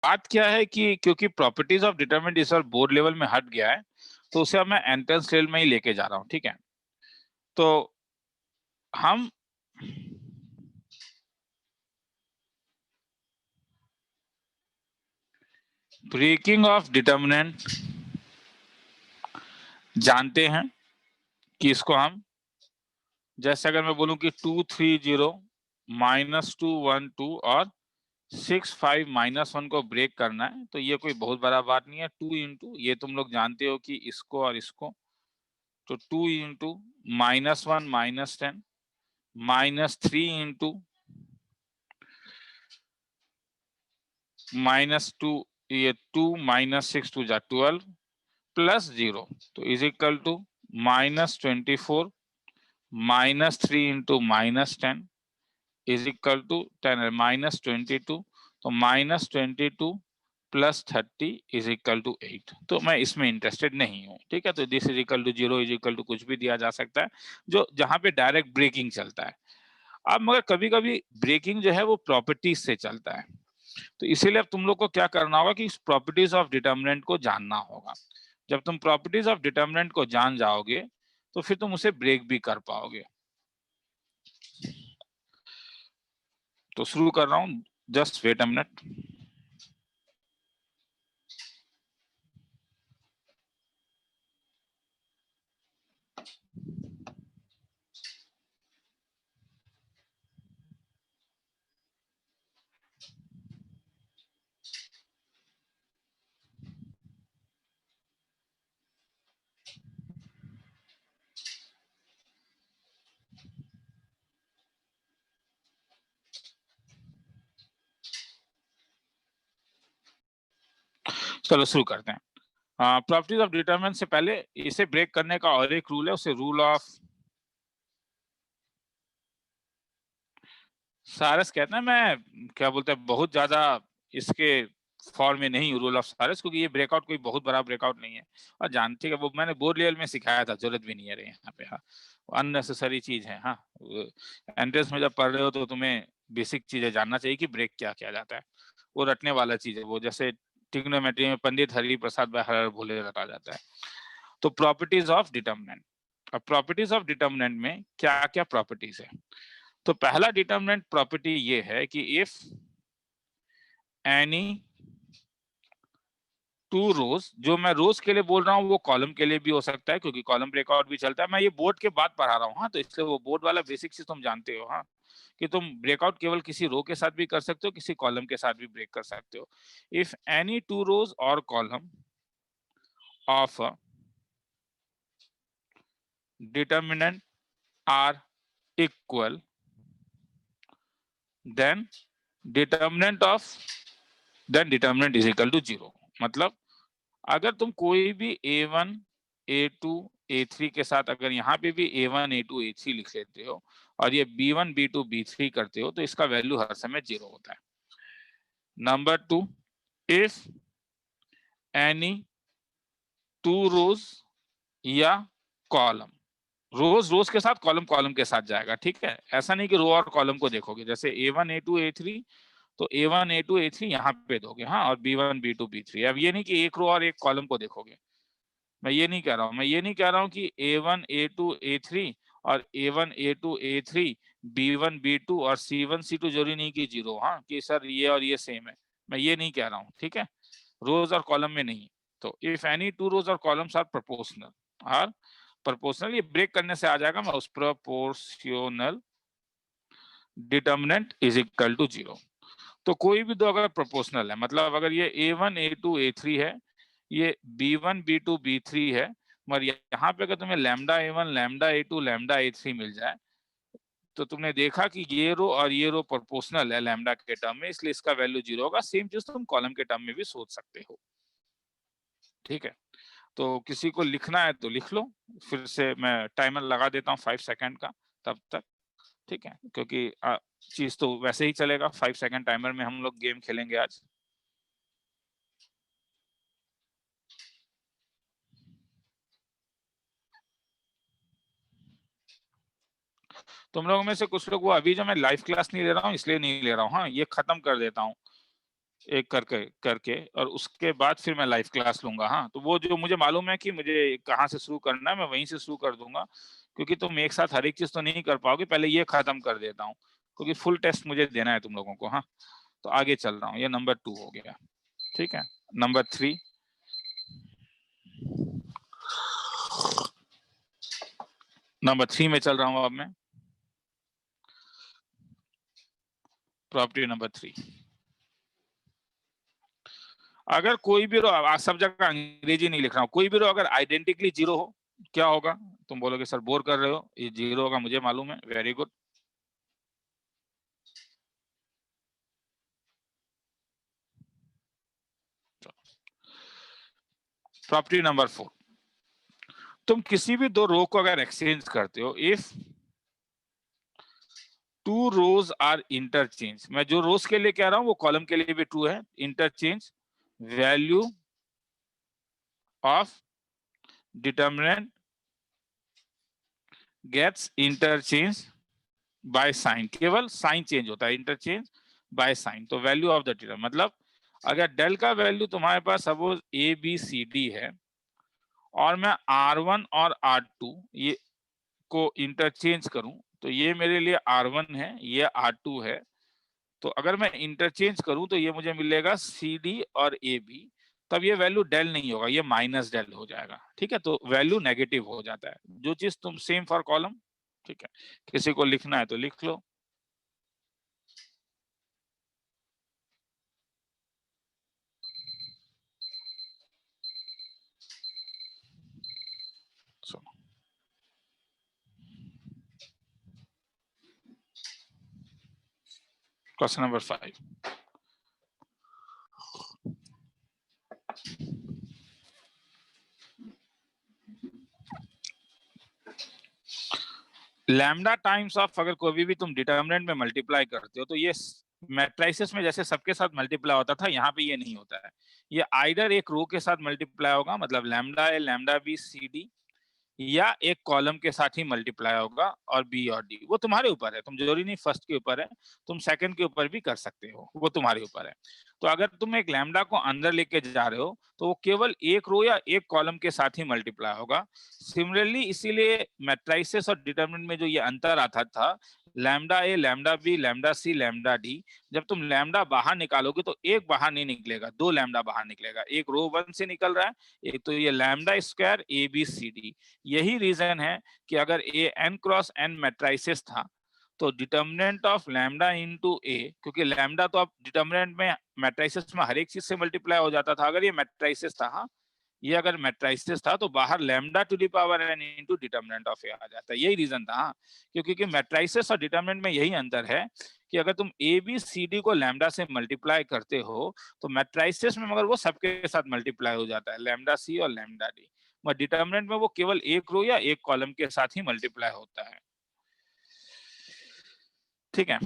बात क्या है कि क्योंकि प्रॉपर्टीज ऑफ डिटरमिनेंट इस बार बोर्ड लेवल में हट गया है, तो उसे अब मैं एंट्रेंस लेवल में ही लेके जा रहा हूं। ठीक है, तो हम ब्रेकिंग ऑफ डिटरमिनेंट जानते हैं कि इसको हम, जैसे अगर मैं बोलूं कि 230 -212 और 65 -1 को ब्रेक करना है, तो ये कोई बहुत बड़ा बात नहीं है। 2 इंटू, ये तुम लोग जानते हो कि इसको और इसको, तो 2 इंटू -1 -10 -3 इंटू -2, ये 2 -6 2 जा 12 प्लस 0, तो is equal to -24 -3 into -10 is equal to 10 -22, तो -22 प्लस 30 इज इक्वल टू 8। तो मैं इसमें इंटरेस्टेड नहीं हूँ। ठीक है, तो this is equal to 0 is equal to कुछ भी दिया जा सकता है, जो जहां पे डायरेक्ट ब्रेकिंग चलता है। अब मगर कभी कभी ब्रेकिंग जो है वो प्रॉपर्टीज से चलता है, तो इसीलिए अब तुम लोग को क्या करना होगा कि इस प्रॉपर्टीज ऑफ डिटर्मिनेंट को जानना होगा। जब तुम प्रॉपर्टीज ऑफ डिटर्मिनेंट को जान जाओगे तो फिर तुम उसे ब्रेक भी कर पाओगे। तो शुरू कर रहा हूं, जस्ट वेट अ मिनट। चलो शुरू करते हैं। प्रॉपर्टीज ऑफ डिटरमिनेंट से पहले इसे ब्रेक करने का और एक रूल है, उसे रूल ऑफ सारस कहते हैं। मैं क्या बोलते हैं, बहुत ज्यादा इसके फॉर्म में नहीं हूँ रूल ऑफ सारस, क्योंकि ये ब्रेकआउट कोई बहुत बड़ा ब्रेकआउट नहीं है, और जानते हैं वो मैंने बोर्ड लेवल में सिखाया था, जरूरत भी नहीं है यहाँ पे। हाँ, अननेसेसरी चीज है। हाँ, एंट्रेंस में जब पढ़ रहे हो तो तुम्हें बेसिक चीजें जानना चाहिए कि ब्रेक क्या किया जाता है, वो रटने वाला चीज है वो, जैसे ट्रिग्नोमेट्री में पंडित हरि प्रसाद भाई हर भोले रटा जाता है। तो प्रॉपर्टीज ऑफ डिटर्मिनेंट, अब प्रॉपर्टीज ऑफ डिटर्मिनेंट में क्या क्या प्रॉपर्टीज है। तो पहला डिटर्मिनेंट प्रॉपर्टी ये है कि इफ एनी टू रोज, जो मैं रोज के लिए बोल रहा हूँ वो कॉलम के लिए भी हो सकता है, क्योंकि कॉलम ब्रेकआउट भी चलता है। मैं ये बोर्ड के बाद पढ़ा रहा हूँ, हाँ, तो इसलिए वो बोर्ड वाला बेसिक चीज तुम जानते हो। हाँ, कि तुम ब्रेकआउट केवल किसी रो के साथ भी कर सकते हो, किसी कॉलम के साथ भी ब्रेक कर सकते हो। इफ एनी टू रोज और column of determinant are equal, then determinant of, then determinant is equal to 0। मतलब अगर तुम कोई भी a1 a2 a3 के साथ, अगर यहाँ पे भी a1 a2 a3 लिख लेते हो और ये b1 b2 b3 करते हो, तो इसका वैल्यू हर समय 0 होता है। नंबर 2, इफ एनी टू रोज या कॉलम, रोज रोज के साथ, कॉलम कॉलम के साथ जाएगा। ठीक है, ऐसा नहीं कि रो और कॉलम को देखोगे, जैसे a1 a2 a3, तो a1 a2 a3 यहाँ पे दोगे, हाँ, और b1 b2 b3। अब ये नहीं कि एक रो और एक कॉलम को देखोगे, मैं ये नहीं कह रहा हूँ। मैं ये नहीं कह रहा हूँ कि a1 a2 a3 और a1 a2 a3 b1 b2 और c1 c2 जरूरी नहीं कि 0, हाँ, कि सर ये और ये सेम है, मैं ये नहीं कह रहा हूँ। ठीक है, रोज और कॉलम में नहीं। तो इफ एनी टू रोज और कॉलम्स आर प्रोपोर्शनल, और प्रोपोर्शनल ये ब्रेक करने से आ जाएगा, मैं उस proportional determinant is equal to 0। तो कोई भी दो अगर प्रोपोर्शनल है, मतलब अगर ये a1 a2 a3 है, ये b1 b2 b3 है, मगर यहाँ पे अगर तुम्हें lambda a1 lambda a2 lambda a3 मिल जाए, तो तुमने देखा कि ये रो और ये रो प्रोपोर्शनल है लैम्डा के टर्म में, इसलिए इसका वैल्यू 0 होगा। सेम चीज तुम कॉलम के टर्म में भी सोच सकते हो। ठीक है, तो किसी को लिखना है तो लिख लो, फिर से मैं टाइमर लगा देता हूँ 5 सेकंड का तब तक। ठीक है, क्योंकि चीज तो वैसे ही चलेगा, 5 सेकंड टाइमर में हम लोग गेम खेलेंगे आज। तुम लोगों में से कुछ लोग, वो अभी जो मैं लाइव क्लास नहीं ले रहा हूँ इसलिए नहीं ले रहा हूँ, हाँ, ये खत्म कर देता हूँ। एक करके करके और उसके बाद फिर मैं लाइव क्लास लूंगा। हाँ, तो वो जो मुझे मालूम है कि मुझे कहाँ से शुरू करना है, मैं वहीं से शुरू कर दूंगा, क्योंकि तुम एक साथ हर एक चीज तो नहीं कर पाओगे। पहले ये खत्म कर देता हूँ, क्योंकि फुल टेस्ट मुझे देना है तुम लोगों को। हाँ, तो आगे चल रहा हूँ। ये नंबर 2 हो गया, ठीक है। नंबर 3, में चल रहा हूँ अब मैं। प्रॉपर्टी नंबर 3, अगर कोई भी रो, सब जगह अंग्रेजी नहीं लिख रहा हूँ, कोई भी रो अगर आइडेंटिकली 0 हो, क्या होगा? तुम बोलोगे सर बोर कर रहे हो, ये 0 होगा, मुझे मालूम है। Very good. प्रॉपर्टी नंबर 4, तुम किसी भी दो रो को अगर एक्सचेंज करते हो, इफ 2 रोज आर इंटरचेंज, मैं जो रोज के लिए कह रहा हूं वो कॉलम के लिए भी ट्रू है। Interchange value of determinant gets interchange by sign, केवल साइन चेंज होता है, इंटरचेंज बाय साइन। तो वैल्यू ऑफ द डिटर्मिनेंट मतलब अगर डेल का वैल्यू तुम्हारे पास suppose A B C D है और मैं R1 और R2 ये को इंटरचेंज करूं, तो ये मेरे लिए R1 है, ये R2 है। तो अगर मैं इंटरचेंज करूं तो ये मुझे मिलेगा सी डी और ए बी। तब ये वैल्यू डेल नहीं होगा, ये माइनस डेल हो जाएगा, ठीक है। तो वैल्यू नेगेटिव हो जाता है, जो चीज तुम सेम फॉर कॉलम, ठीक है। किसी को लिखना है तो लिख लो। Question number 5, lambda times of, अगर कोई भी तुम डिटर्मिनेंट में मल्टीप्लाई करते हो तो ये मैट्रिसेस में जैसे सबके साथ मल्टीप्लाई होता था, यहाँ पे ये नहीं होता है। ये आइदर एक रो के साथ मल्टीप्लाई होगा, मतलब लैम्डा ए लैम्डा बी सी डी, या एक कॉलम के साथ ही मल्टीप्लाई होगा, और बी और डी वो तुम्हारे ऊपर है। तुम जरूरी नहीं फर्स्ट के ऊपर है, तुम सेकंड के ऊपर भी कर सकते हो, वो तुम्हारे ऊपर है। तो अगर तुम एक लैम्डा को अंदर लेके जा रहे हो तो वो केवल एक रो या एक कॉलम के साथ ही मल्टीप्लाई होगा। सिमिलरली इसीलिए मैट्रिसेस और डिटरमिनेंट में जो ये अंतर आता था, लैम्डा ए लैम्डा बी लैम्डा सी लैम्डा डी, जब तुम लैम्डा बाहर निकालोगे तो एक बाहर नहीं निकलेगा, 2 लैम्डा बाहर निकलेगा। एक रो 1 से निकल रहा है, एक तो ये lambda square A B C D. यही रीजन है कि अगर A n cross n matrices था तो determinant of lambda into A, क्योंकि लैम्डा तो अब डिटर्मिनेंट में मैट्रिसेस में हर एक चीज से मल्टीप्लाई हो जाता था। अगर ये मैट्रिसेस था, हाँ, ये अगर मैट्रिसेस था तो बाहर lambda to the power n into determinant of A आ जाता है। यही रीजन था, हाँ, क्योंकि मैट्रिसेस और डिटर्मिनेंट में यही अंतर है कि अगर तुम ए बी सी डी को लैम्डा से मल्टीप्लाई करते हो तो मैट्रिसेस में मगर वो सबके साथ मल्टीप्लाई हो जाता है, लैम्डा सी और लैम्डा डी। मगर डिटर्मिनेंट में वो केवल एक रो या एक कॉलम के साथ ही मल्टीप्लाई होता है, ठीक है।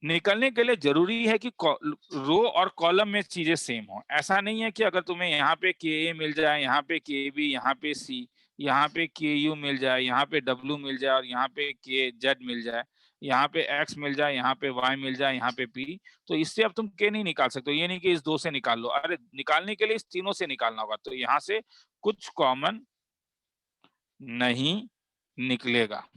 निकलने के लिए जरूरी है कि रो और कॉलम में चीजें सेम हो। ऐसा नहीं है कि अगर तुम्हें यहाँ पे के ए मिल जाए, यहाँ पे के बी, यहाँ पे सी, यहाँ पे के यू मिल जाए, यहाँ पे डब्ल्यू मिल जाए और यहाँ पे के जेड मिल जाए, यहाँ पे एक्स मिल जाए, यहाँ पे वाई मिल जाए, यहाँ पे पी, तो इससे अब तुम के नहीं निकाल सकते। ये नहीं कि इस 2 से निकाल लो, अरे निकालने के लिए इस तीनों से निकालना होगा। तो यहाँ से कुछ कॉमन नहीं निकलेगा।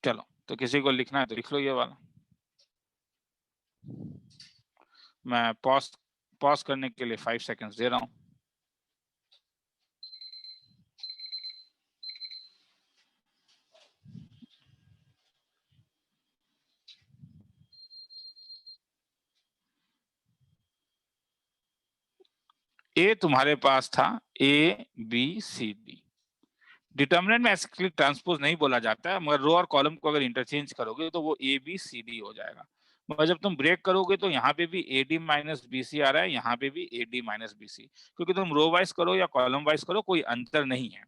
चलो, तो किसी को लिखना है तो लिख लो ये वाला। मैं पॉज करने के लिए 5 सेकंड्स दे रहा हूं। ए तुम्हारे पास था A B C D, determinant में एक्चुअली ट्रांसपोज नहीं बोला जाता है, मगर रो और कॉलम को अगर इंटरचेंज करोगे तो वो ए बी सी डी हो जाएगा। मगर जब तुम ब्रेक करोगे तो यहाँ पे भी A D minus B C आ रहा है, यहाँ पे भी A D minus B C, क्योंकि तुम रो वाइज करो या कॉलम वाइज करो कोई अंतर नहीं है।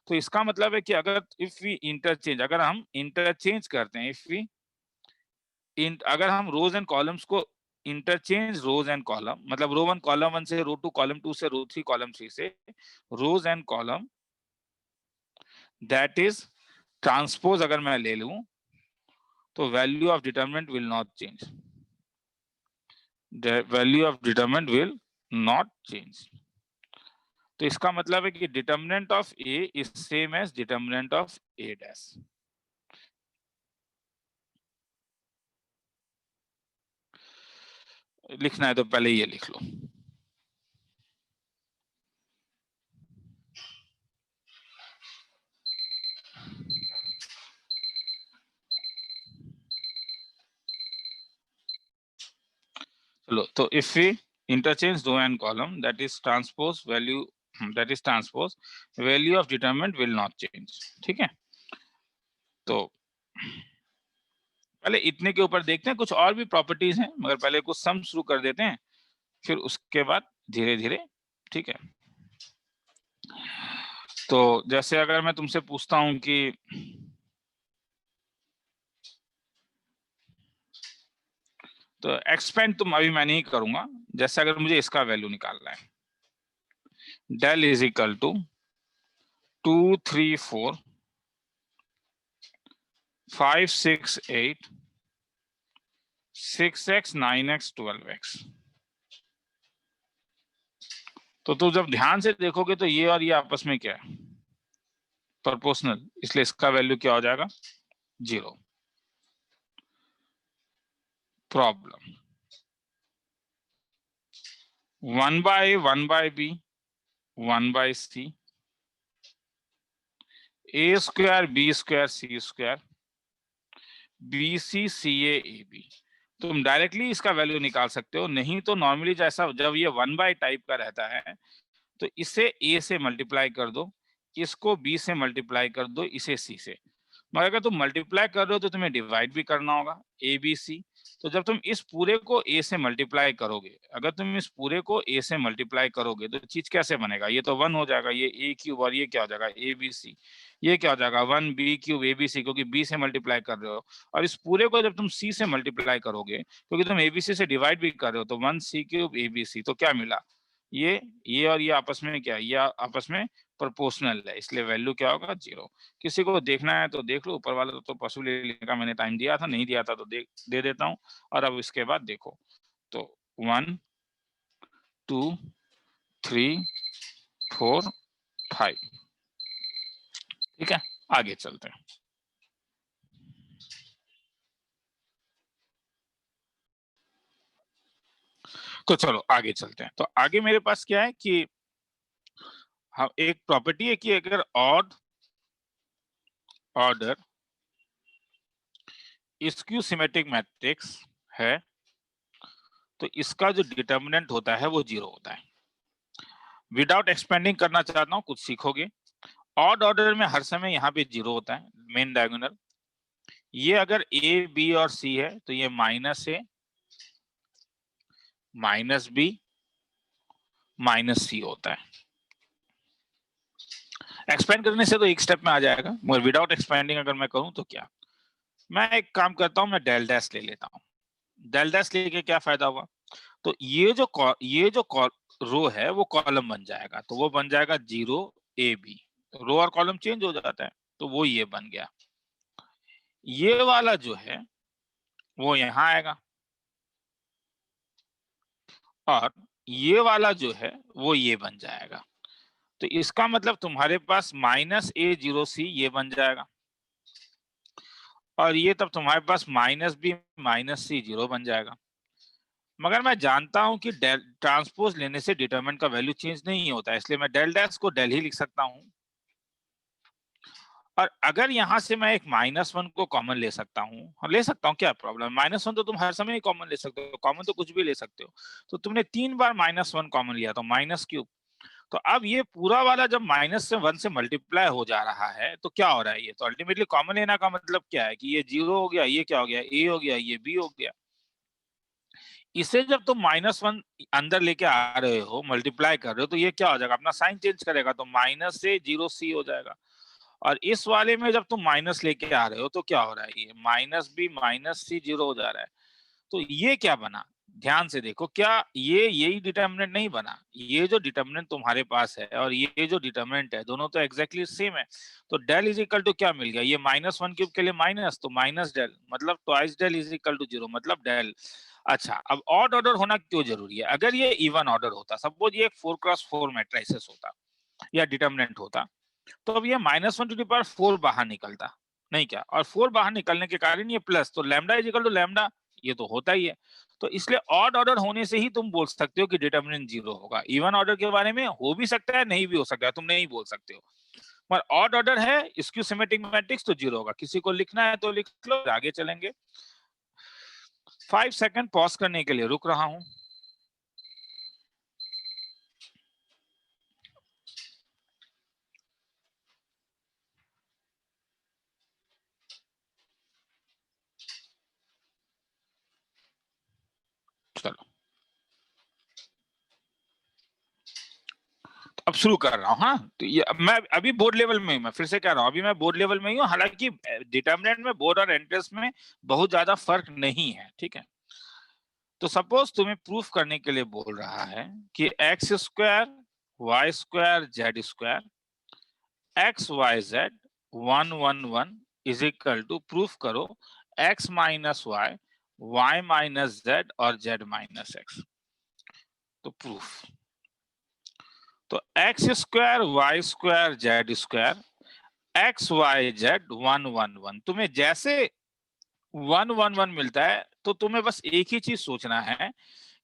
तो इसका मतलब है कि अगर इफ वी इंटरचेंज, अगर हम इंटरचेंज करते हैं, इफ वी अगर हम रोज एंड कॉलम्स को इंटरचेंज रोज एंड कॉलम, मतलब रो 1 कॉलम 1 से, रो 2 कॉलम 2 से, रो 3 कॉलम 3 से, rows and column, that is transpose अगर मैं ले लूं तो value of determinant will not change, the value of determinant will not change. तो इसका मतलब है कि determinant of A is same as determinant of A dash. लिखना है तो पहले ये लिख लो। चलो, तो if we interchange row and column, that is transpose value, that is transpose value of determinant will not change. ठीक है, तो पहले इतने के ऊपर देखते हैं, कुछ और भी प्रॉपर्टीज हैं, मगर पहले कुछ सम शुरू कर देते हैं, फिर उसके बाद धीरे धीरे। ठीक है, तो जैसे अगर मैं तुमसे पूछता हूं कि तो एक्सपेंड तुम अभी मैं नहीं करूंगा, जैसे अगर मुझे इसका वैल्यू निकालना है, del is equal to 2 3 4 5 6 8 6x 9x 12x। तो तुम जब ध्यान से देखोगे तो ये और ये आपस में क्या है, प्रोपोर्शनल, इसलिए इसका वैल्यू क्या हो जाएगा, 0। Problem 1 by b 1 by c a square b square c square B C C A B. तुम डायरेक्टली इसका वैल्यू निकाल सकते हो, नहीं तो नॉर्मली जैसा जब ये 1 बाय टाइप का रहता है तो इसे ए से मल्टीप्लाई कर दो, इसको बी से मल्टीप्लाई कर दो, इसे सी से। मगर अगर तुम मल्टीप्लाई कर रहे हो तो तुम्हें डिवाइड भी करना होगा, ए बी सी। तो जब तुम इस पूरे को ए से मल्टीप्लाई करोगे, अगर तुम इस पूरे को ए से मल्टीप्लाई करोगे तो चीज कैसे बनेगा, ये तो 1 हो जाएगा, ये ए क्यूब, और ये क्या हो जाएगा, ए बी सी। ये क्या हो जाएगा, 1 B cube A B C, क्योंकि बी से मल्टीप्लाई कर रहे हो। और इस पूरे को जब तुम सी से मल्टीप्लाई करोगे, क्योंकि तुम एबीसी से डिवाइड भी कर रहे हो, तो 1 सी क्यूब ए बी सी। तो क्या मिला, ये और ये आपस में क्या है, ये आपस में प्रोपोर्शनल है, इसलिए वैल्यू क्या होगा, 0। किसी को देखना है तो देख लो, ऊपर वाला तो पॉसिबली लिखने का मैंने टाइम दिया था, नहीं दिया था तो दे देता हूँ। और अब इसके बाद देखो, तो 1 2 3 4 5। ठीक है, आगे चलते हैं। तो चलो आगे चलते हैं। तो आगे मेरे पास क्या है कि हाँ, एक प्रॉपर्टी है कि अगर odd order skew symmetric matrix है तो इसका जो डिटर्मिनेंट होता है वो 0 होता है। विदाउट एक्सपेंडिंग करना चाहता हूं, कुछ सीखोगे। ऑड ऑर्डर में हर समय यहाँ पे 0 होता है, मेन डायगोनल। ये अगर ए बी और सी है तो ये माइनस ए माइनस बी माइनस सी होता है। एक्सपेंड करने से तो एक स्टेप में आ जाएगा, मगर विदाउट एक्सपेंडिंग अगर मैं करूं तो क्या, मैं एक काम करता हूं, मैं डेल डैश ले लेता हूं। डेल डैश लेके क्या फायदा हुआ, तो ये जो रो है वो कॉलम बन जाएगा, तो वो बन जाएगा 0 ए बी, रो और कॉलम चेंज हो जाता है, तो वो ये बन गया। ये वाला जो है वो यहां आएगा, और ये वाला जो है वो ये बन जाएगा। तो इसका मतलब तुम्हारे पास माइनस ए 0 सी ये बन जाएगा, और ये तब तुम्हारे पास माइनस बी माइनस सी 0 बन जाएगा। मगर मैं जानता हूं कि डेल ट्रांसपोज लेने से डिटरमिनेंट का वैल्यू चेंज नहीं होता है, इसलिए मैं डेल डैश को डेल ही लिख सकता हूं। और अगर यहां से मैं एक -1 को कॉमन ले सकता हूं, ले सकता हूं, क्या प्रॉब्लम, -1 तो तुम हर समय ही कॉमन ले सकते हो, कॉमन तो कुछ भी ले सकते हो। तो तुमने 3 बार -1 कॉमन लिया तो माइनस क्यूब। तो अब ये पूरा वाला जब -1 से मल्टीप्लाई हो जा रहा है तो क्या हो रहा है, ये तो अल्टीमेटली कॉमन लेना का मतलब क्या है कि ये 0 हो गया, ये क्या हो गया, ए हो गया, ये बी हो गया। इसे जब तुम -1 अंदर लेके आ रहे हो, मल्टीप्लाई कर रहे हो, तो ये क्या हो जाएगा, अपना साइन चेंज करेगा, तो माइनस से 0 सी हो जाएगा। और इस वाले में जब तुम माइनस लेके आ रहे हो तो क्या हो रहा है, ये माइनस बी माइनस सी 0 हो जा रहा है। तो ये क्या बना, ध्यान से देखो, क्या ये यही डिटर्मिनेंट नहीं बना? ये जो डिटर्मिनेंट तुम्हारे पास है और ये जो डिटर्मिनेंट है, दोनों तो एग्जैक्टली सेम है। तो डेल इज इक्वल टू क्या मिल गया? ये -1 क्यूब के लिए माइनस, तो माइनस डेल मतलब twice del is equal to 0 मतलब डेल। अच्छा, अब ऑड ऑर्डर होना क्यों जरूरी है? अगर ये इवन ऑर्डर होता, सपोज ये 4x4 मैट्रिसेस होता या डिटर्मिनेंट होता, तो अब ये -1 टू द पावर 4 बाहर निकलता, नहीं क्या? और 4 बाहर निकलने के कारण ये प्लस, तो lambda is equal to lambda, ये तो होता ही है। तो इसलिए ऑड ऑर्डर होने से ही तुम बोल सकते हो कि डिटर्मिनेंट 0 होगा। इवन ऑर्डर के बारे में हो भी सकता है, नहीं भी हो सकता है, तुम नहीं बोल सकते हो। पर ऑड ऑर्डर है, स्क्यू सिमेट्रिक मैट्रिक्स, तो 0 होगा। किसी को लिखना है तो लिख लो, आगे चलेंगे। 5 सेकंड पॉज करने के लिए रुक रहा हूं। चलो, अब शुरू कर रहा हूँ। हाँ, तो ये मैं अभी बोर्ड लेवल में, मैं फिर से कह रहा हूँ, अभी मैं बोर्ड लेवल में ही हूँ। हालांकि डिटर्मिनेंट में बोर्ड और एंट्रेंस में बहुत ज्यादा फर्क नहीं है, ठीक है। तो सपोज तुम्हें प्रूफ करने के लिए बोल रहा है कि X square Y square Z square X Y Z 111 is equal to, proof करो X minus Y minus Z और जेड माइनस एक्स। तो प्रूफ, तो X square Y square Z square X Y Z 111, तुम्हें जैसे 111 मिलता है तो तुम्हें बस एक ही चीज सोचना है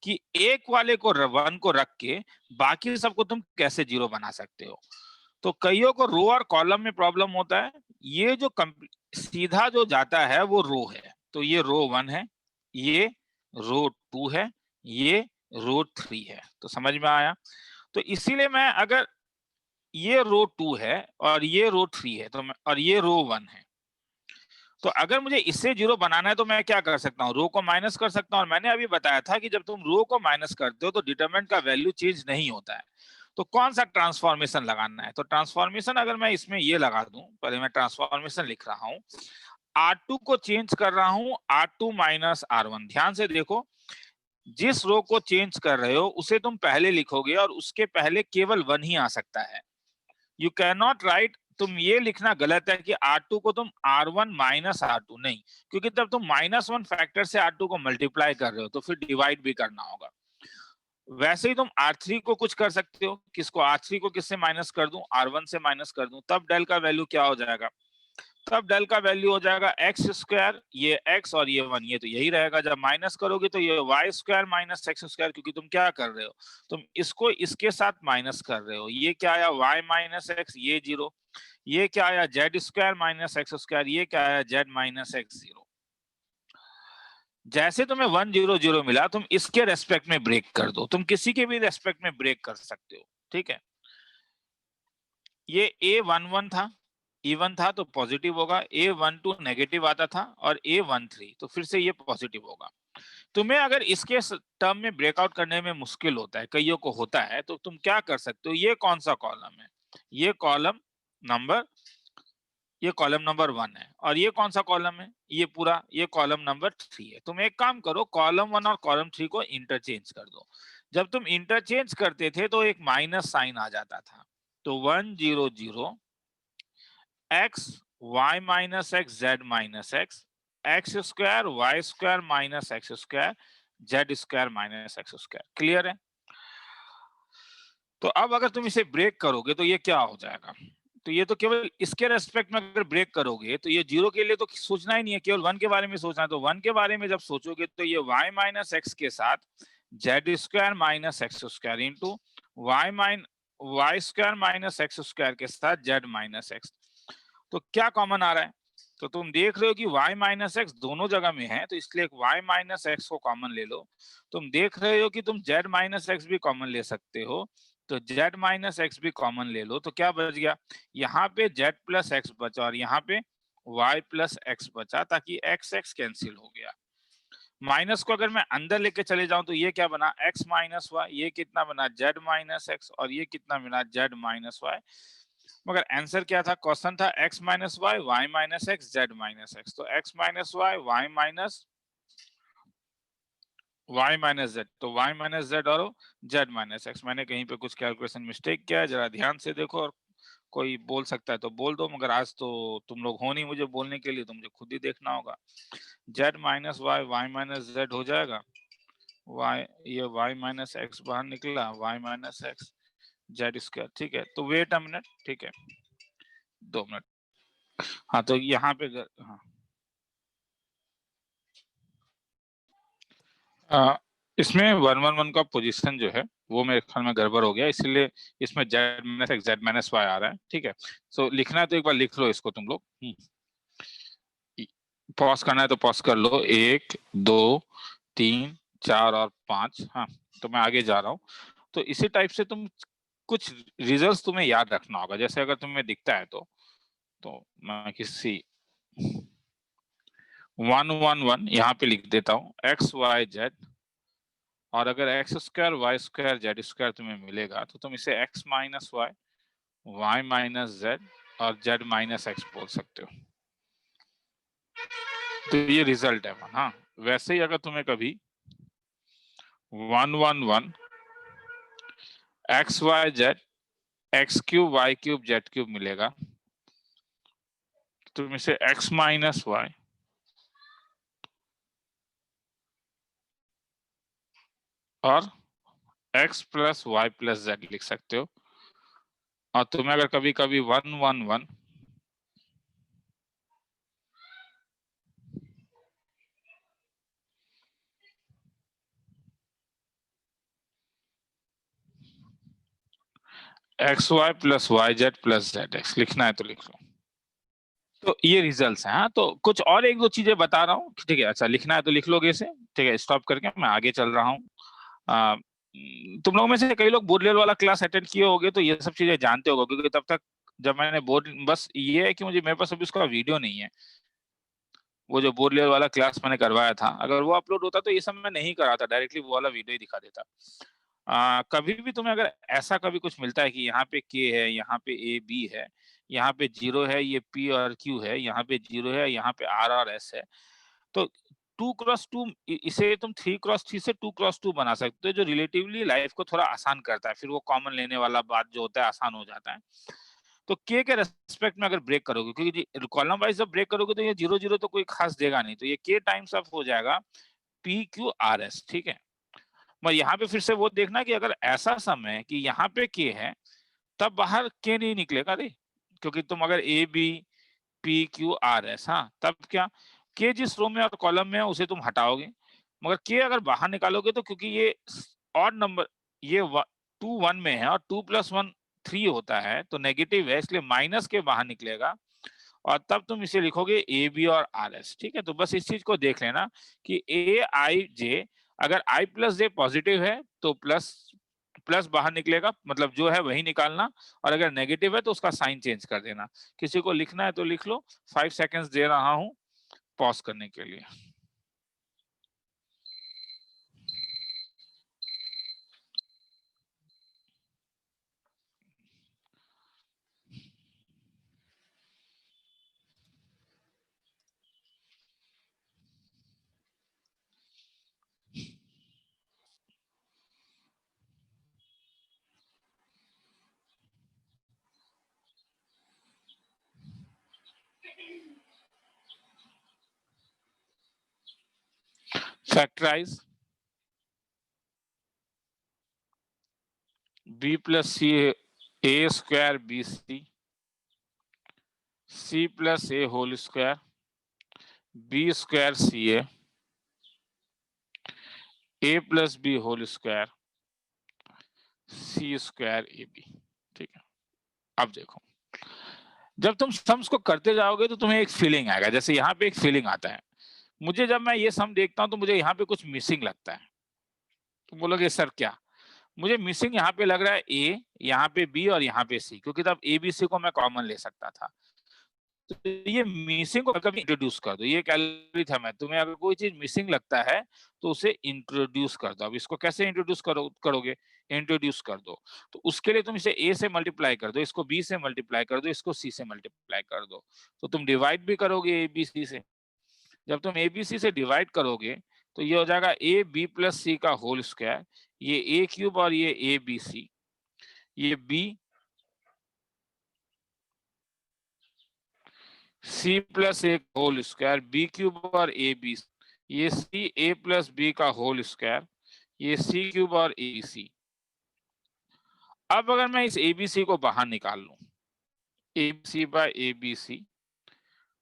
कि एक वाले को 1 को रख के बाकी सबको तुम कैसे 0 बना सकते हो। तो कईयों को रो और कॉलम में प्रॉब्लम होता है। ये जो सीधा जो जाता है वो रो है, तो ये रो 1 है, ये रो 2 है, ये रो 3 है। तो समझ में आया? तो इसीलिए मैं, अगर ये रो 2 है और ये रो 3 है, तो मैं, और ये रो 1 है, तो अगर मुझे इससे 0 बनाना है तो मैं क्या कर सकता हूँ? रो को माइनस कर सकता हूँ। और मैंने अभी बताया था कि जब तुम रो को माइनस करते हो तो डिटरमिनेंट का वैल्यू चेंज नहीं होता है। तो कौन सा ट्रांसफॉर्मेशन लगाना है? तो ट्रांसफॉर्मेशन अगर मैं इसमें ये लगा दूं, पहले मैं ट्रांसफॉर्मेशन लिख रहा हूँ, R2 को चेंज कर रहा हूँ R2 माइनस R1। ध्यान से देखो, जिस रो को चेंज कर रहे हो उसे तुम पहले लिखोगे और उसके पहले केवल 1 ही आ सकता है। यू कैन नॉट राइट, तुम ये लिखना गलत है कि R2 को तुम R1 माइनस R2, नहीं, क्योंकि जब तुम -1 फैक्टर से R2 को मल्टीप्लाई कर रहे हो तो फिर डिवाइड भी करना होगा। वैसे ही तुम R3 को कुछ कर सकते हो, किसको? R3 को किससे माइनस कर दूं? R1 से माइनस कर दूं, तब डेल का वैल्यू क्या हो जाएगा? तब डेल का वैल्यू हो जाएगा एक्स स्क्वायर, ये एक्स और ये 1, ये तो यही रहेगा। जब माइनस करोगे तो ये Y square minus X square, क्योंकि तुम क्या कर रहे हो? तुम इसको इसके साथ माइनस कर रहे हो। ये क्या आया? वाई माइनस एक्स, ये 0। ये क्या आया? Z square minus X square, ये क्या आया? Z minus x 0। जैसे तुम्हें 1 0 0 मिला, तुम इसके रेस्पेक्ट में ब्रेक कर दो, तुम किसी के भी रेस्पेक्ट में ब्रेक कर सकते हो, ठीक है। ये A11 था, इवन था तो पॉजिटिव होगा, A12 नेगेटिव आता था, और A13 तो फिर से ये पॉजिटिव होगा। तुम्हें अगर इसके टर्म में ब्रेकआउट करने में मुश्किल होता है, कईयों को होता है, तो तुम क्या कर सकते हो? ये कौन सा कॉलम है? ये कॉलम नंबर, ये कॉलम नंबर 1 है, और ये कौन सा कॉलम है? ये पूरा, ये कॉलम नंबर 3 है। तुम एक काम करो, कॉलम 1 और कॉलम 3 को इंटरचेंज कर दो। जब तुम इंटरचेंज करते थे तो एक माइनस साइन आ जाता था। तो 1 0 0 X Y minus X Z minus X, X square Y square minus X square Z square minus X square. Clear है? तो अब अगर तुम इसे ब्रेक करोगे तो ये क्या हो जाएगा? तो ये तो केवल इसके रेस्पेक्ट में अगर ब्रेक करोगे तो ये 0 के लिए तो सोचना ही नहीं है, केवल 1 के बारे में सोचना है। तो 1 के बारे में जब सोचोगे तो ये y माइनस एक्स के साथ Z square minus X square into Y square minus X square के साथ जेड माइनस एक्स। तो क्या कॉमन आ रहा है? तो तुम देख रहे हो कि y माइनस एक्स दोनों जगह में है, तो इसलिए y माइनस एक्स को कॉमन ले लो। तुम देख रहे हो कि तुम z माइनस एक्स भी कॉमन ले सकते हो, तो z माइनस एक्स भी कॉमन ले लो। तो क्या बच गया? यहाँ पे z प्लस एक्स बचा और यहाँ पे y प्लस एक्स बचा, ताकि x x कैंसिल हो गया। माइनस को अगर मैं अंदर लेके चले जाऊं तो ये क्या बना? x माइनस वाई, ये कितना बना? z माइनस एक्स, और ये कितना बना? z minus Y. मगर आंसर क्या था? क्वेश्चन था x minus Y, Y minus X, Z minus X. तो x minus Y, Y minus y minus Z, तो y माइनस जेड और z माइनस एक्स। मैंने कहीं पे कुछ कैलकुलेशन मिस्टेक किया है, जरा ध्यान से देखो, और कोई बोल सकता है तो बोल दो, मगर आज तो तुम लोग हो नहीं मुझे बोलने के लिए, तो मुझे खुद ही देखना होगा। z minus y minus Z हो जाएगा, y ये y माइनस एक्स बाहर निकला, y minus X Z square. ठीक है, तो वेट अ मिनट, ठीक है 2 मिनट। हाँ तो यहाँ पे हाँ इसमें 111 का पोजीशन जो है वो मेरे ख्याल में गड़बड़ हो गया, इसलिए इसमें z minus X Z minus Y आ रहा है। ठीक है, सो लिखना है तो एक बार लिख लो इसको तुम लोग। पॉज करना है तो पॉज कर लो, 1 2 3 4 और 5। हाँ तो मैं आगे जा रहा हूँ। तो इसी टाइप से तुम कुछ रिजल्ट्स तुम्हें याद रखना होगा, जैसे अगर तुम्हें दिखता है तो मैं किसी 111 यहाँ पे लिख देता हूँ, एक्स वाई जेड, और अगर X square Y square Z square तुम्हें मिलेगा तो तुम इसे X minus Y, Y minus Z और जेड माइनस एक्स बोल सकते हो। तो ये रिजल्ट है। हाँ वैसे ही अगर तुम्हें कभी 111 X Y Z X cube Y cube Z cube मिलेगा, तुम इसे एक्स माइनस वाई और X plus Y plus Z लिख सकते हो। और तुम्हें अगर कभी कभी 111 X Y plus Y Z plus Z X लिखना है तो लिख लो। तो ये रिजल्ट्स हैं। हाँ तो कुछ और एक दो चीजें बता रहा हूँ, ठीक है। अच्छा लिखना है तो लिख लोगे इसे, ठीक है। स्टॉप करके मैं आगे चल रहा हूँ। तुम लोगों में से कई लोग बोर्ड लेवल वाला क्लास अटेंड किए होगे, तो ये सब चीजें जानते होगे, क्योंकि तब तक जब मैंने बोर्ड, बस ये है कि मुझे मेरे पास अभी उसका वीडियो नहीं है। वो जो बोर्ड लेवल वाला क्लास मैंने करवाया था, अगर वो अपलोड होता तो ये सब मैं नहीं कराता, डायरेक्टली वो वाला वीडियो ही दिखा देता। कभी भी तुम्हें अगर ऐसा कभी कुछ मिलता है कि यहाँ पे के है, यहाँ पे ए बी है, यहाँ पे जीरो है, ये पी और क्यू है, यहाँ पे जीरो है, यहाँ पे आर और एस है, तो 2x2 इसे तुम 3x3 से 2x2 बना सकते हो, जो रिलेटिवली लाइफ को थोड़ा आसान करता है। फिर वो कॉमन लेने वाला बात जो होता है आसान हो जाता है। तो के रेस्पेक्ट में अगर ब्रेक करोगे, क्योंकि कॉलम वाइज जब ब्रेक करोगे तो ये 0 0 तो कोई खास देगा नहीं, तो ये के टाइम्स ऑफ हो जाएगा पी क्यू आर एस। ठीक है, मैं यहाँ पे फिर से वो देखना कि अगर ऐसा समय कि यहाँ पे के है, तब बाहर के नहीं निकलेगा रे, क्योंकि तुम अगर A B P Q R S, हाँ तब क्या के जिस रो में और कॉलम में है उसे तुम हटाओगे, मगर के अगर बाहर निकालोगे तो क्योंकि ये ऑड नंबर, ये 2 1 में है और 2 + 1 3 होता है, तो नेगेटिव है, इसलिए माइनस के बाहर निकलेगा, और तब तुम इसे लिखोगे ए बी और आर एस। ठीक है, तो बस इस चीज को देख लेना कि ए आई जे, अगर आई प्लस जे पॉजिटिव है तो प्लस प्लस बाहर निकलेगा, मतलब जो है वही निकालना, और अगर नेगेटिव है तो उसका साइन चेंज कर देना। किसी को लिखना है तो लिख लो, 5 सेकेंड्स दे रहा हूं पॉज करने के लिए। Factorize B plus C A square B C plus A whole square B square C A plus B whole square C square A B. ठीक है, अब देखो, जब तुम सम्स को करते जाओगे तो तुम्हें एक फीलिंग आएगा, जैसे यहाँ पे एक फीलिंग आता है मुझे, जब मैं ये सम देखता हूँ तो मुझे यहाँ पे कुछ मिसिंग लगता है। तुम बोलोगे सर क्या? मुझे मिसिंग यहाँ पे लग रहा है ए, यहाँ पे बी और यहाँ पे सी, क्योंकि तब ए बी सी को मैं कॉमन ले सकता था। तो ये मिसिंग को कभी इंट्रोड्यूस कर दो, ये एल्गोरिथम है। तुम्हें अगर कोई चीज मिसिंग लगता है तो उसे इंट्रोड्यूस कर दो। अब इसको कैसे इंट्रोड्यूस करोगे? इंट्रोड्यूस कर दो, तो उसके लिए तुम इसे ए से मल्टीप्लाई कर दो, इसको बी से मल्टीप्लाई कर दो, इसको सी से मल्टीप्लाई कर दो, तो तुम डिवाइड भी करोगे ए बी सी से। जब तुम ए बी सी से डिवाइड करोगे तो ये हो जाएगा ए बी प्लस सी का होल स्क्वायर, ये ए क्यूब और ये ए बी सी, ये B C plus A whole square, B cube और ए बी, ये सी ए प्लस बी का होल स्क्वायर, ये सी क्यूब और ए बी सी। अब अगर मैं इस ए बी सी को बाहर निकाल लूं, A B C by A B C,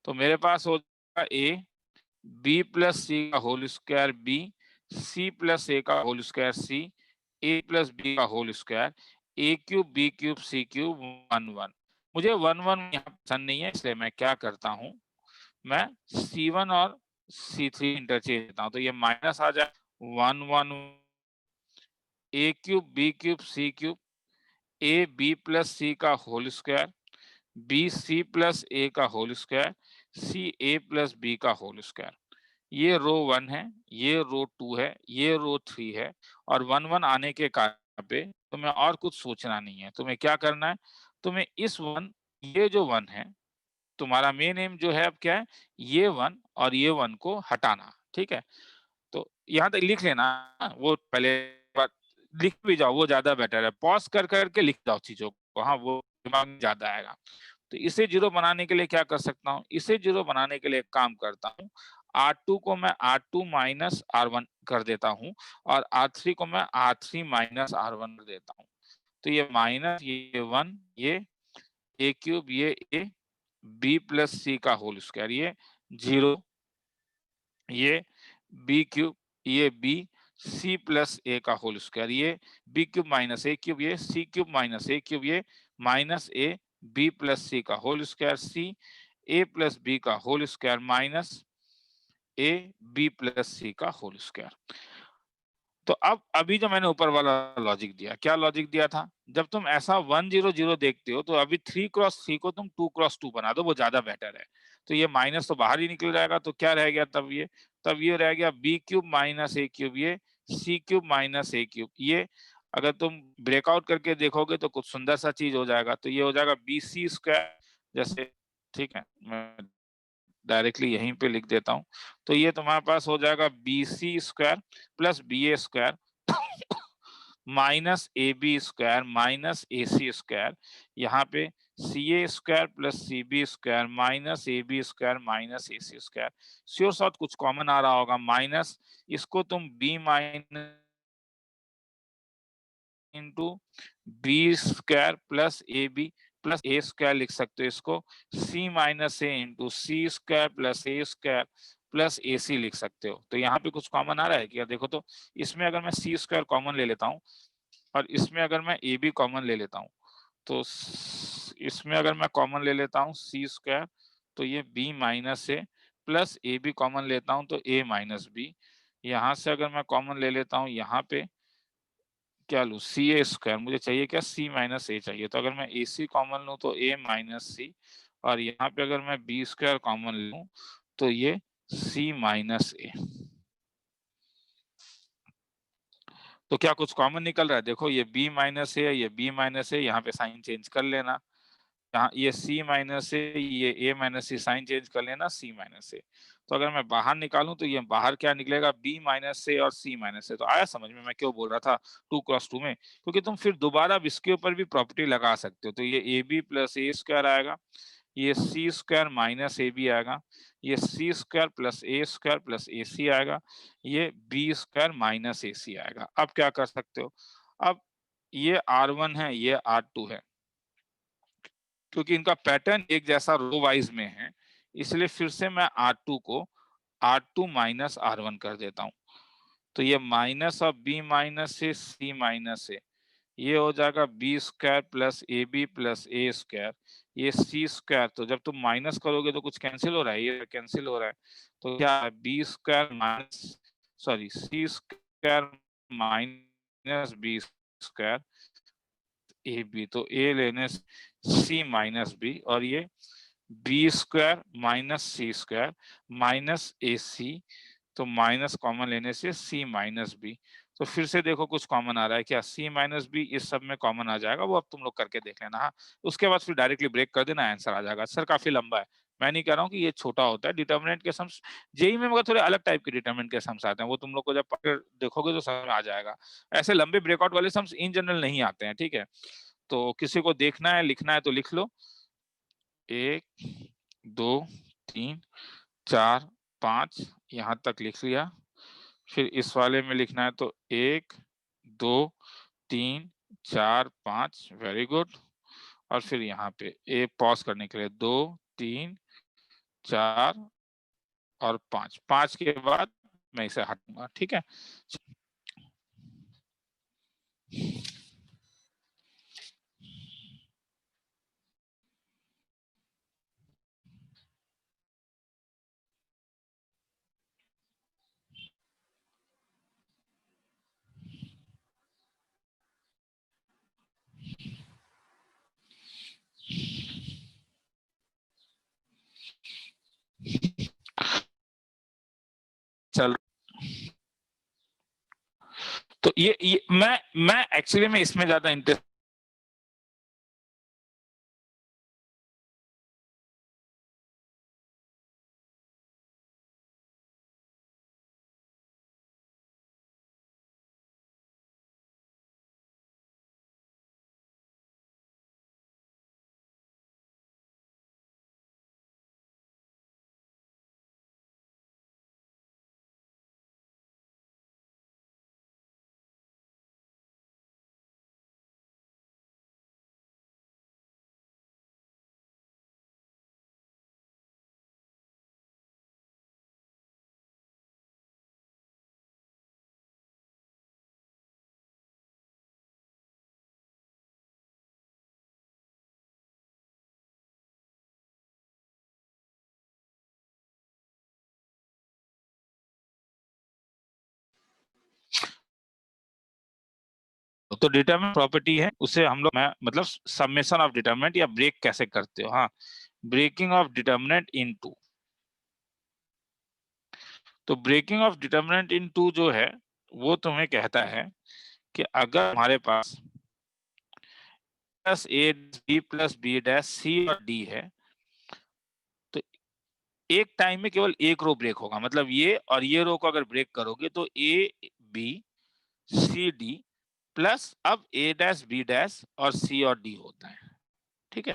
तो मेरे पास हो जाएगा ए बी प्लस सी का whole square B, C plus A का whole square C, A plus B का whole square, A cube B cube C cube 1 1। मुझे 1 1 यहाँ पसंद नहीं है, इसलिए मैं क्या करता हूँ, मैं C1 और C3 इंटरचेंज देता हूँ, तो ये माइनस आ जाए 1 1, A cube B cube C cube, A B plus C का whole square, B C plus A का whole square, C A plus B का होल स्क्वायर। ये रो 1 है, ये रो 2 है, ये रो 3 है, और 1 1 आने के कारण पे तुम्हें और कुछ सोचना नहीं है। तुम्हें क्या करना है, तुम्हें इस 1, ये जो 1 है, तुम्हारा मेन एम जो है अब क्या है, ये 1 और ये 1 को हटाना, ठीक है। तो यहाँ तक लिख लेना, वो पहले बात लिख भी जाओ, वो ज्यादा बेटर है। पॉज कर करके लिख जाओ चीजों को, हाँ वो दिमाग में ज्यादा आएगा। तो इसे जीरो बनाने के लिए क्या कर सकता हूँ, इसे जीरो बनाने के लिए एक काम करता हूँ, R2 को मैं R2 माइनस R1 कर देता हूँ, और R3 को मैं R3 माइनस R1 कर देता हूँ। तो ये माइनस ये 1, ये ए क्यूब, ये ए बी प्लस सी का होल स्क्वायर, ये 0, ये बी क्यूब, ये बी सी प्लस ए का होल स्क्वायर, ये B cube minus A cube, ये C cube minus A cube, ये minus A B plus C का whole square, C A plus B का whole square minus A B plus C का whole square. तो अब अभी जो मैंने ऊपर वाला लॉजिक दिया, क्या लॉजिक दिया था, जब तुम ऐसा 1 0 0 देखते हो, तो अभी 3 क्रॉस 3 को तुम 2 क्रॉस 2 बना दो, वो ज्यादा बेटर है। तो ये माइनस तो बाहर ही निकल जाएगा, तो क्या रह गया तब ये रह गया B cube minus A cube, ये C cube minus A cube. ये अगर तुम ब्रेकआउट करके देखोगे तो कुछ सुंदर सा चीज हो जाएगा। तो ये हो जाएगा बी सी स्क्वायर, जैसे, ठीक है, मैं डायरेक्टली यहीं पे लिख देता हूँ। तो ये तुम्हारे पास हो जाएगा b c square plus b ए स्क्वायर माइनस ए बी स्क्वायर माइनस ए सी स्क्वायर, यहाँ पे सी ए square plus c b square minus ए बी स्क्वायर माइनस ए सी स्क्वायर। श्योर शॉट कुछ कॉमन आ रहा होगा, माइनस इसको तुम b minus into b square plus A B plus A square लिख सकते हो, इसको c minus a into c square plus A square plus A सी लिख सकते हो। तो यहाँ पे कुछ कॉमन आ रहा है क्या, देखो तो, इसमें अगर मैं सी स्क्वायर कॉमन ले लेता हूँ और इसमें अगर मैं ए बी कॉमन ले लेता हूँ, तो इसमें अगर मैं कॉमन ले लेता हूँ सी स्क्वायर, तो ये B minus A plus A B common लेता हूँ तो ए माइनस बी। यहाँ से अगर मैं कॉमन ले लेता हूँ, यहाँ पे क्या लूँ, सी ए स्क्वायर, मुझे चाहिए क्या, सी माइनस ए चाहिए। तो अगर मैं ए सी कॉमन लूँ तो ए माइनस सी, और यहाँ पे अगर मैं बी स्क्वायर कॉमन लूँ तो ये सी माइनस ए। तो क्या कुछ कॉमन निकल रहा है, देखो ये b माइनस है, ये b माइनस है, यहाँ पे साइन चेंज कर लेना, यहाँ ये c माइनस है, ये a माइनस से साइन चेंज कर लेना, c माइनस से। तो अगर मैं बाहर निकालूं तो ये बाहर क्या निकलेगा, b माइनस से और c माइनस से। तो आया समझ में मैं क्यों बोल रहा था 2 क्रॉस 2 में, क्योंकि तुम फिर दोबारा इसके ऊपर भी प्रॉपर्टी लगा सकते हो। तो ये A B plus A square आएगा, ये सी स्क्वायर माइनस ए बी आएगा, ये C square plus A C आएगा, ये बी स्क्वायर माइनस ए सी आएगा। अब क्या कर सकते हो, अब ये R1 है, ये R2 है, क्योंकि इनका पैटर्न एक जैसा रो वाइज में है, इसलिए फिर से मैं R2 को R2 माइनस R1 कर देता हूँ। तो ये माइनस ऑफ बी माइनस से सी माइनस से, ये हो जाएगा B square plus A B plus A square, ये सी स्क्वायर। तो जब तुम माइनस करोगे तो कुछ कैंसिल हो रहा है, ये कैंसिल हो रहा है। तो क्या है, B square minus, sorry, C square minus B square ए बी, तो ए लेने सी माइनस बी, और ये B square minus C square minus ए सी, तो माइनस कॉमन लेने से सी माइनस बी। तो फिर से देखो कुछ कॉमन आ रहा है क्या, सी माइनस बी इस सब में कॉमन आ जाएगा, वो अब तुम लोग करके देख लेना। हाँ, उसके बाद फिर डायरेक्टली ब्रेक कर देना, आंसर आ जाएगा। सर काफी लंबा है, मैं नहीं कह रहा हूँ कि ये छोटा होता है। डिटर्मिनेंट के सम्स जेईई में मगर थोड़े अलग टाइप के डिटर्मिनेंट के सम्स आते हैं, वो तुम लोग को जब देखोगे तो समझ में आ जाएगा। ऐसे लंबे ब्रेकआउट वाले सम्स इन जनरल नहीं आते हैं, ठीक है। तो किसी को देखना है, लिखना है तो लिख लो। 1 2 3 4 5 यहाँ तक लिख लिया। फिर इस वाले में लिखना है तो 1 2 3 4 5, वेरी गुड। और फिर यहाँ पे पॉज करने के लिए 2 3 4 और 5, 5 के बाद मैं इसे हटाऊंगा, ठीक है। चल, तो ये मैं एक्चुअली में इसमें ज्यादा इंटरेस्ट तो डिटरमिनेंट प्रॉपर्टी है, उसे हम लोग मैं मतलब समेशन ऑफ डिटरमिनेंट या ब्रेक कैसे करते हो। हाँ, breaking of determinant in two. तो breaking of determinant in two जो है वो तुम्हें कहता है कि अगर हमारे पास plus A B plus B dash c और डी है, तो एक टाइम में केवल एक रो ब्रेक होगा। मतलब ये और ये रो को अगर ब्रेक करोगे तो A B C D plus अब ए डैश बी डैश और सी और डी होता है, ठीक है।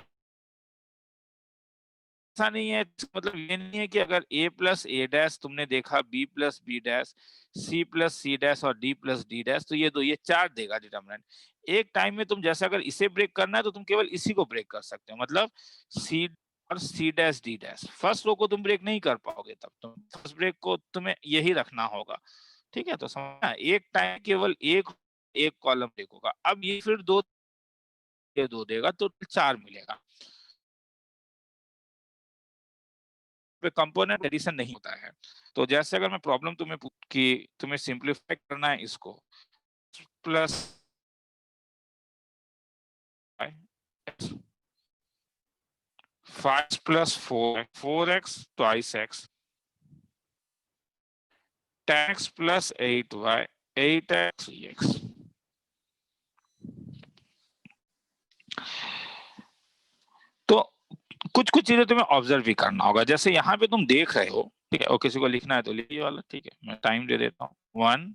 ऐसा नहीं है, मतलब ये नहीं है कि अगर a प्लस ए डैश तुमने देखा, b plus B dash, c plus C dash और d प्लस डी डैश, तो ये दो, ये चार देगा डिटरमिनेंट। एक टाइम में तुम जैसे अगर इसे ब्रेक करना है तो तुम केवल इसी को ब्रेक कर सकते हो। मतलब c और c dash d dash, first row को तुम ब्रेक नहीं कर पाओगे, तब तुम फर्स्ट ब्रेक को तुम्हें यही रखना होगा, ठीक है। तो समझना, एक टाइम केवल एक कॉलम ब्रेक होगा। अब ये फिर दो, ये दो देगा तो चार मिलेगा। पे कंपोनेंट एडिशन नहीं होता है। तो जैसे अगर मैं प्रॉब्लम तुम्हें कि तुम्हें सिंपलीफाई करना है इसको, plus 5 plus 4x twice x, 10x plus 8y 8x 3x। तो कुछ कुछ चीजें तुम्हें ऑब्जर्व भी करना होगा। जैसे यहाँ पे तुम देख रहे हो, ठीक है, और किसी को लिखना है तो लिखिए वाला, ठीक है। मैं टाइम दे देता हूँ 1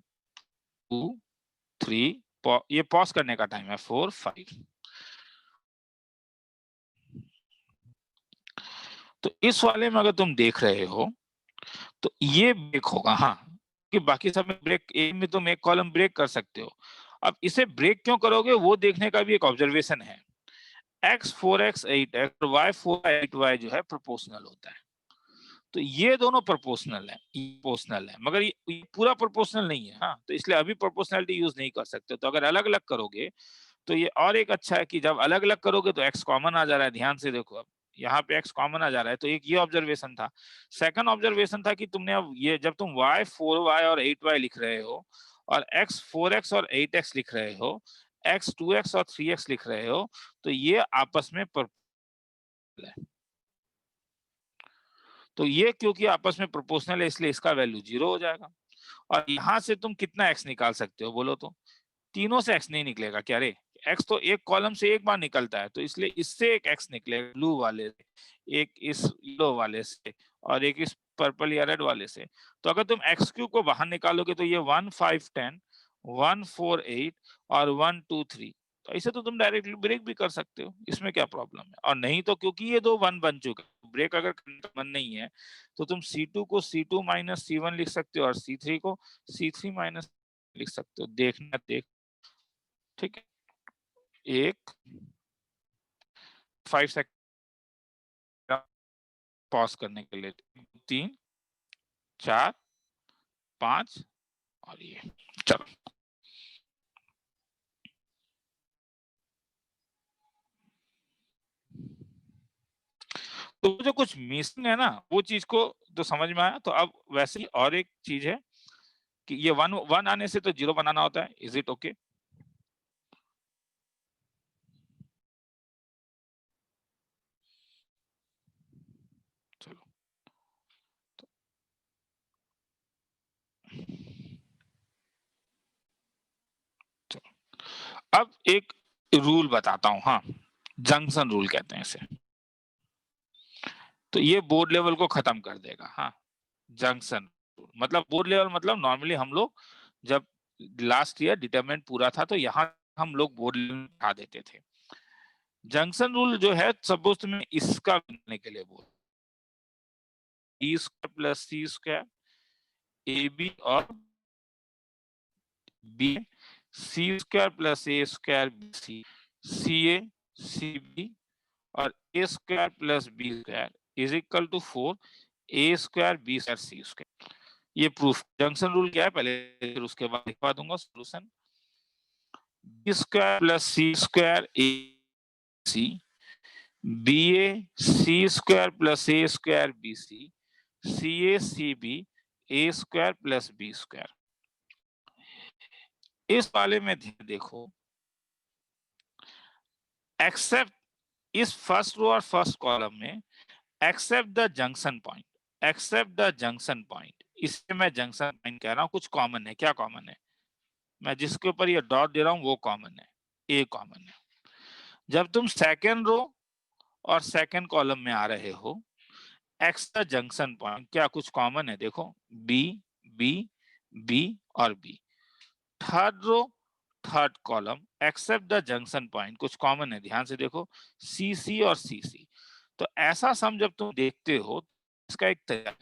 2 3, ये पॉज करने का टाइम है 4 5। तो इस वाले में अगर तुम देख रहे हो तो ये ब्रेक होगा। हाँ, कि बाकी सब में ब्रेक, ए में तुम एक कॉलम ब्रेक कर सकते हो। अब इसे ब्रेक क्यों करोगे वो देखने का भी एक ऑब्जर्वेशन है। x 4x 8x और y 4y जो है प्रोपोर्शनल होता है। तो ये दोनों प्रोपोर्शनल है, प्रोपोर्शनल है, मगर ये पूरा प्रोपोर्शनल नहीं है। हाँ, तो इसलिए अभी प्रोपोर्शनलिटी यूज नहीं कर सकते। तो अगर अलग अलग करोगे तो ये और एक अच्छा है कि जब अलग अलग करोगे तो x कॉमन आ जा रहा है। ध्यान से देखो, अब यहाँ पे x कॉमन आ जा रहा है, तो एक ये ऑब्जर्वेशन था। सेकंड ऑब्जर्वेशन था कि तुमने अब ये जब तुम y 4y और 8y लिख रहे हो और x 4x और 8x लिख रहे हो, x 2x और 3x लिख रहे हो, तो ये आपस में प्रोपोर्शनल है। तो ये क्योंकि आपस में प्रोपोर्शनल है इसलिए इसका वैल्यू 0 हो जाएगा। और यहां से तुम कितना x निकाल सकते हो बोलो तो? तीनों से x नहीं निकलेगा क्या रे? x तो एक कॉलम से एक बार निकलता है, तो इसलिए इससे एक x निकलेगा ब्लू वाले से, एक इस येलो वाले से और एक इस पर्पल या रेड वाले से। तो अगर तुम x क्यूब को बाहर निकालोगे तो ये 1 5 10 1 4 8 और 1 2 3, तो ऐसे तो तुम डायरेक्टली ब्रेक भी कर सकते हो, इसमें क्या प्रॉब्लम है। और नहीं तो क्योंकि ये दो 1 बन चुके, ब्रेक अगर मन नहीं है तो तुम C2 को C2 माइनस C1 लिख सकते हो और C3 को C3 माइनस लिख सकते हो। देखना देख, ठीक है। एक 5 सेकंड पॉज करने के लिए, 3 4 5 और ये, चलो। तो जो कुछ मिसिंग है ना, वो चीज को तो समझ में आया। तो अब वैसे ही और एक चीज है कि ये 1 आने से तो 0 बनाना होता है। Is it okay? चलो, अब एक रूल बताता हूं। हाँ, जंक्शन रूल कहते हैं इसे। तो ये बोर्ड लेवल को खत्म कर देगा। हाँ, जंक्शन मतलब बोर्ड लेवल मतलब नॉर्मली हम लोग जब लास्ट ईयर डिटरमिनेंट पूरा था तो यहाँ हम लोग बोर्ड लेवल में उठा देते थे। जंक्शन रूल जो है, सपोज तुम्हें इसका करने के लिए बोल ई स्क्वायर प्लस सी स्क्वायर ए बी और b, c square plus A square B C, C a C b और a square plus B square is equal to 4 a square B square C square. ये proof junction rule क्या है पहले, फिर उसके बाद लिखवा दूंगा solution. B square plus C square a C, B a c square plus A square B C, C a C B A square plus B square. इस वाले में देखो, एक्सेप्ट इस फर्स्ट रो और फर्स्ट कॉलम में except the junction point, except the junction point, इससे मैं junction point कह रहा हूं। कुछ कॉमन है, क्या कॉमन है? मैं जिसके ऊपर ये डॉट दे रहा हूं वो कॉमन है, ए कॉमन है। जब तुम सेकेंड रो और सेकेंड कॉलम में आ रहे हो, एक्स्ट्रा जंक्शन पॉइंट क्या कुछ कॉमन है? देखो बी बी बी और B. Third row third column except the junction point, कुछ कॉमन है, ध्यान से देखो सी सी और सी सी। तो ऐसा सम जब तुम देखते हो, इसका एक तरीका है,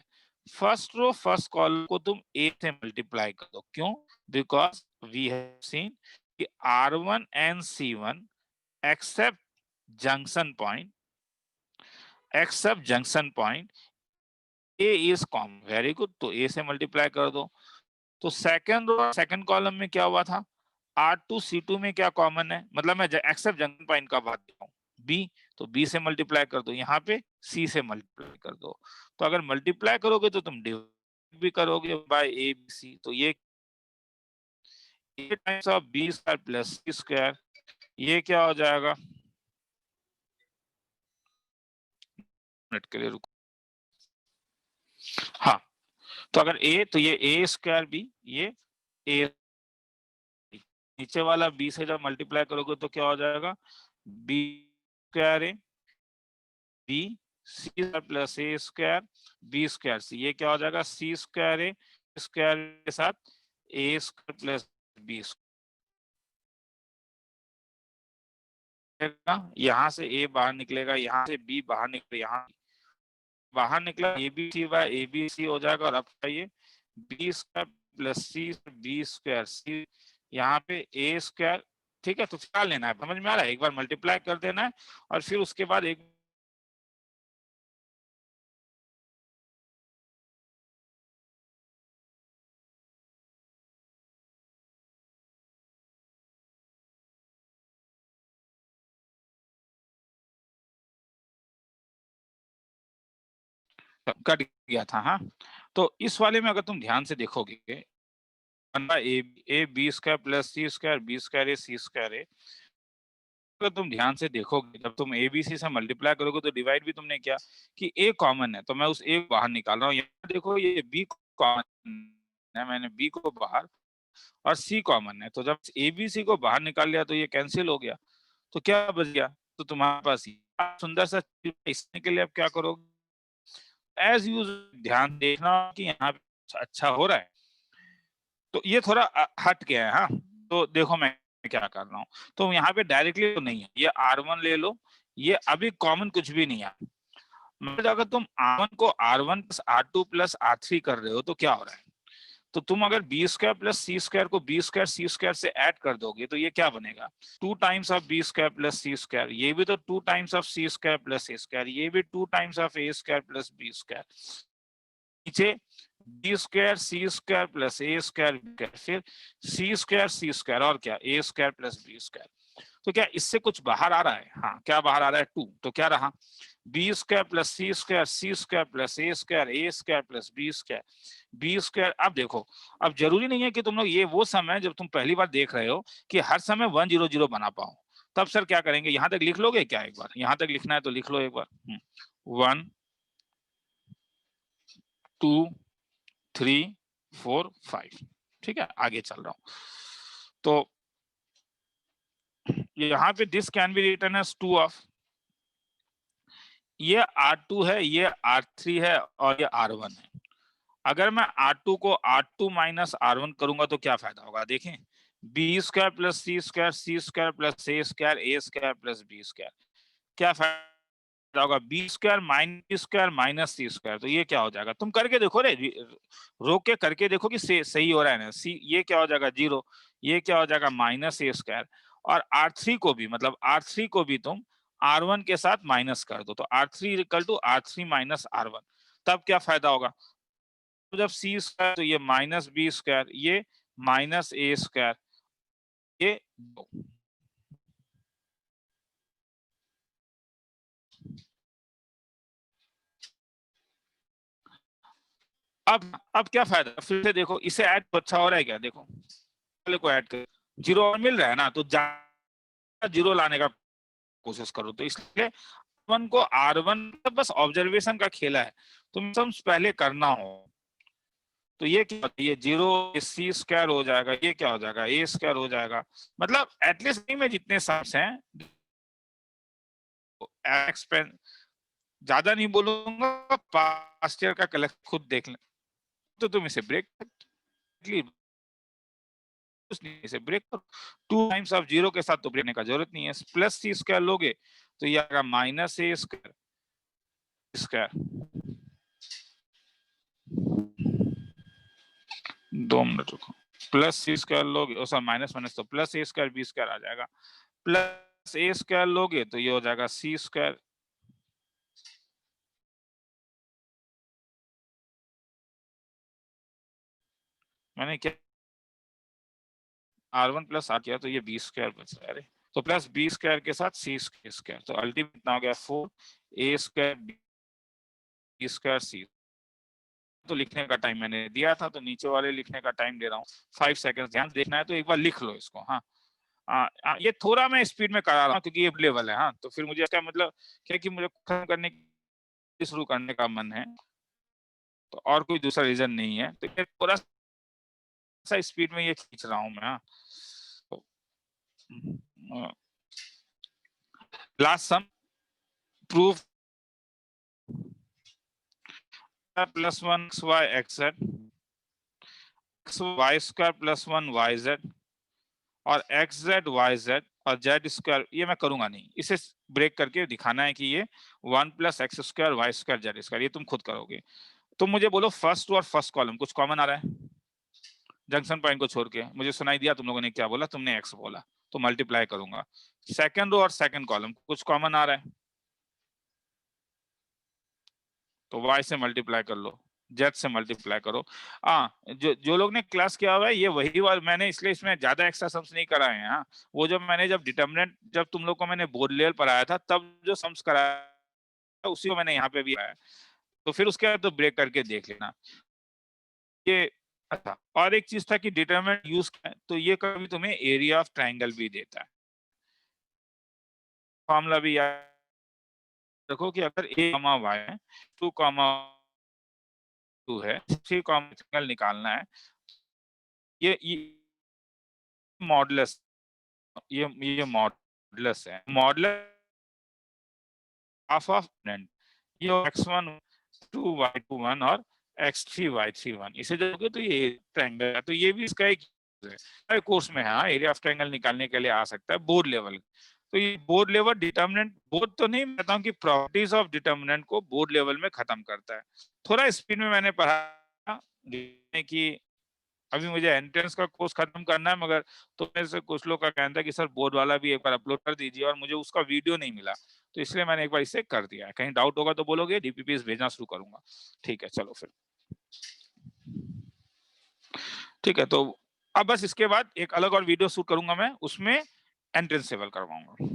फर्स्ट रो फर्स्ट कॉलम को तुम ए से मल्टीप्लाई कर दो। क्यों? बिकॉज वी हैव सीन कि R1 and C1 except junction point, except junction point A is common. Very good, तो ए से मल्टीप्लाई कर दो। तो सेकंड रो सेकंड कॉलम में क्या हुआ था? R2 C2 में क्या कॉमन है? मतलब मैं एक्सेप्ट जंक्शन पॉइंट का बात कर रहा हूँ, बी, तो बी से मल्टीप्लाई कर दो, यहाँ पे सी से मल्टीप्लाई कर दो। तो अगर मल्टीप्लाई करोगे तो तुम डिवाइड भी करोगे बाय ए बी सी, तो ये a times of B square plus C square, ये क्या हो जाएगा? मिनट के लिए रुको। हाँ, तो अगर a तो ये a स्क्वायर बी, ये a, नीचे वाला b से जब मल्टीप्लाई करोगे तो क्या हो जाएगा? b square A B C plus A square B square c, ये क्या हो जाएगा? सी स्क्वायर ए स्क्वायर के साथ ए स्क्वायर प्लस बी स्क्वायर। यहाँ से ए बाहर निकलेगा, यहाँ से बी बाहर निकले, यहाँ बाहर निकला a B C by A B c हो जाएगा। और अब चाहिए b square plus c b square c, यहाँ पे ए स्क्वायर। ठीक है, तो क्या लेना है, समझ में आ रहा है? एक बार मल्टीप्लाई कर देना है और फिर उसके बाद एक कट गया था। हाँ, तो इस वाले में अगर तुम ध्यान से देखोगे, a b square plus C square B square a c square a, अगर तुम ध्यान से देखोगे जब तुम ए बी सी से मल्टीप्लाई करोगे तो डिवाइड भी तुमने किया कि ए कॉमन है, तो मैं उस ए बाहर निकाल रहा हूँ। यहाँ देखो ये बी कॉमन है, मैंने बी को बाहर और सी कॉमन है, तो जब ए बी सी को बाहर निकाल लिया तो ये कैंसिल हो गया, तो क्या बच गया, तो तुम्हारे पास सुंदर सा इसने के लिए अब क्या करोगे, एज यूज ध्यान देखना कि यहाँ पे अच्छा हो रहा है। तो ये थोड़ा हट गया है, हाँ। तो देखो मैं क्या कर रहा हूँ, तो यहाँ पे डायरेक्टली तो नहीं है, ये R1 ले लो, ये अभी कॉमन कुछ भी नहीं है। मतलब अगर तुम R1 को R1 plus R2 plus R3 कर रहे हो तो क्या हो रहा है, तो तुम अगर बी स्क्वायर प्लस सी स्क्वायर को बी स्क्वायर सी स्क्वायर से ऐड कर दोगे तो ये क्या बनेगा, 2 times of B square plus C square, ये भी तो 2 times of C square plus A square, ये भी 2 times of A square plus B square, नीचे बी स्क्वायर सी स्क्वायर प्लस ए स्क्वायर, फिर सी स्क्वायर और क्या A square plus B square. तो क्या इससे कुछ बाहर आ रहा है, हाँ क्या बाहर आ रहा है 2, तो क्या रहा बी स्क्वायर प्लस सी स्क्वायर प्लस ए स्क्वायर प्लस बी स्क्वायर। अब देखो, अब जरूरी नहीं है कि तुम लोग ये वो समय जब तुम पहली बार देख रहे हो कि हर समय 100 बना पाओ, तब सर क्या करेंगे, यहां तक लिख लोगे क्या, एक बार यहां तक लिखना है तो लिख लो एक बार, 1 2 3 4 5, ठीक है आगे चल रहा हूं। तो यहाँ पे this can be written as 2 of, ये R2 है, ये R3 है और ये R1 है। अगर मैं R2 को R2 माइनस R1 करूंगा तो क्या फायदा होगा, देखें बी स्क्वायर प्लस सी स्क्वायर प्लस ए स्क्वायर प्लस बी स्क्वायर, क्या फायदा होगा, B square minus C square, तो ये क्या हो जाएगा, तुम करके देखो रे, रोक के करके देखो कि सही हो रहा है ना, सी ये क्या हो जाएगा 0, ये क्या हो जाएगा माइनस ए स्क्वायर, और R3 को भी मतलब R3 को भी तुम R1 के साथ माइनस कर दो, तो R3 equal to R3 minus R1, तब क्या फायदा होगा, तो जब सी स्क्वायर तो ये माइनस बी स्क्वायर, ये माइनस ए स्क्वायर, ये 2। अब क्या फायदा, फिर से देखो इसे ऐड तो अच्छा हो रहा है क्या, देखो पहले को ऐड कर 0 और मिल रहा है ना, तो 0 लाने का कोशिश करो, तो इसलिए R1 को R1 बस ऑब्जर्वेशन का खेला है, तुम सब पहले करना हो, तो ये क्या, ये 0 सी स्क्वायर हो जाएगा, ये क्या हो जाएगा ए स्क्वायर हो जाएगा, मतलब एटलीस्ट में जितने सम्स हैं एक्सपेंस ज्यादा नहीं बोलूंगा, पास्ट ईयर का कलेक्ट खुद देख लें, तो तुम इसे ब्रेक इसे ब्रेक करो, 2 टाइम्स ऑफ 0 के साथ तो ब्रेक करने का जरूरत नहीं है, प्लस सी स्क्वायर लोगे तो ये आएगा माइनस ए स्क्वायर स्क्वायर, 2 मिनट रुको, प्लस सी स्क्वायर लोगे सॉरी माइनस माइनस तो प्लस ए स्क्वायर बी स्क्वायर आ जाएगा, प्लस ए स्क्वायर लोगे तो ये हो जाएगा सी स्क्वायर, मैंने क्या R1 प्लस R किया तो ये बी स्क्वायर बच रहा है, तो प्लस बी स्क्वायर के साथ सी स्क्वायर, तो अल्टीमेट कितना हो गया 4 ए स्क्वायर बी स्क्वायर सी, तो लिखने का टाइम मैंने दिया था, तो नीचे वाले लिखने का टाइम दे रहा हूँ 5 सेकंड, ध्यान देखना है तो एक बार लिख लो इसको, हाँ ये थोड़ा मैं स्पीड में करा रहा हूँ क्योंकि ये लेवल है, हाँ तो फिर मुझे इसका मतलब क्या कि मुझे खत्म करने शुरू करने का मन है, तो और कोई दूसरा रीजन नहीं है, तो ये थोड़ा सा स्पीड में ये खींच रहा हूँ मैं, हाँ last some proof plus 1 y x z y square plus 1 y z और एक्स जेड वाई जेड और जेड स्क्वायर, ये मैं करूंगा नहीं, इसे ब्रेक करके दिखाना है कि ये 1 plus X square Y square Z square, ये तुम खुद करोगे। तुम मुझे बोलो फर्स्ट और फर्स्ट कॉलम कुछ कॉमन आ रहा है, जंक्शन पॉइंट को छोड़ के मुझे सुनाई दिया तुम लोगों ने क्या बोला, तुमने एक्स बोला तो मल्टीप्लाई करूंगा, सेकंड रो और सेकंड कॉलम कुछ कॉमन आ रहा है तो वाई से मल्टीप्लाई कर लो, जेड से मल्टीप्लाई करो। जो लोग ने क्लास किया हुआ है ये वही वाला, मैंने इसलिए इसमें ज्यादा एक्स्ट्रा सम्स नहीं कराए हैं, हाँ वो जब मैंने जब डिटरमिनेंट जब तुम लोग को मैंने बोर्ड लेवल पढ़ाया था तब जो सम्स कराया उसी को मैंने यहाँ पे भी आया, तो फिर उसके बाद तो ब्रेक करके देख लेना ये। अच्छा और एक चीज था कि डिटरमिनेंट यूज तो ये कभी तुम्हें एरिया ऑफ ट्राइंगल भी देता है, फॉर्मूला भी याद रखो कि अगर ए कॉमा वाई है 2 कॉमा 2 है 3 कॉमा निकालना है, ये मॉडुलस, ये मॉडुलस है, मॉडुलस हाफ ऑफ ये x1 2 y21 और x3 y31, इसे जोड़ोगे तो ये ट्रायंगल है। तो ये भी इसका एक है, कोर्स में है, एरिया ऑफ ट्रायंगल निकालने के लिए आ सकता है बोर्ड लेवल। तो ये बोर्ड लेवल डिटर्मिनेंट, बोर्ड तो नहीं कहता हूँ कि प्रॉपर्टीज ऑफ डिटर्मिनेंट को बोर्ड लेवल में खत्म करता है। थोड़ा स्पीड में मैंने पढ़ा कि अभी मुझे एंट्रेंस का कोर्स खत्म करना है, मगर तो में से कुछ लोग का कहना था कि सर बोर्ड वाला भी एक बार अपलोड कर दीजिए, और मुझे उसका वीडियो नहीं मिला, तो इसलिए मैंने एक बार इसे कर दिया है। कहीं डाउट होगा तो बोलोगे, डीपीपीएस भेजना शुरू करूंगा। ठीक है, चलो फिर। ठीक है, तो अब बस इसके बाद एक अलग और वीडियो शूट करूंगा मैं, उसमें एंट्रेंस लेवल करवाऊंगा।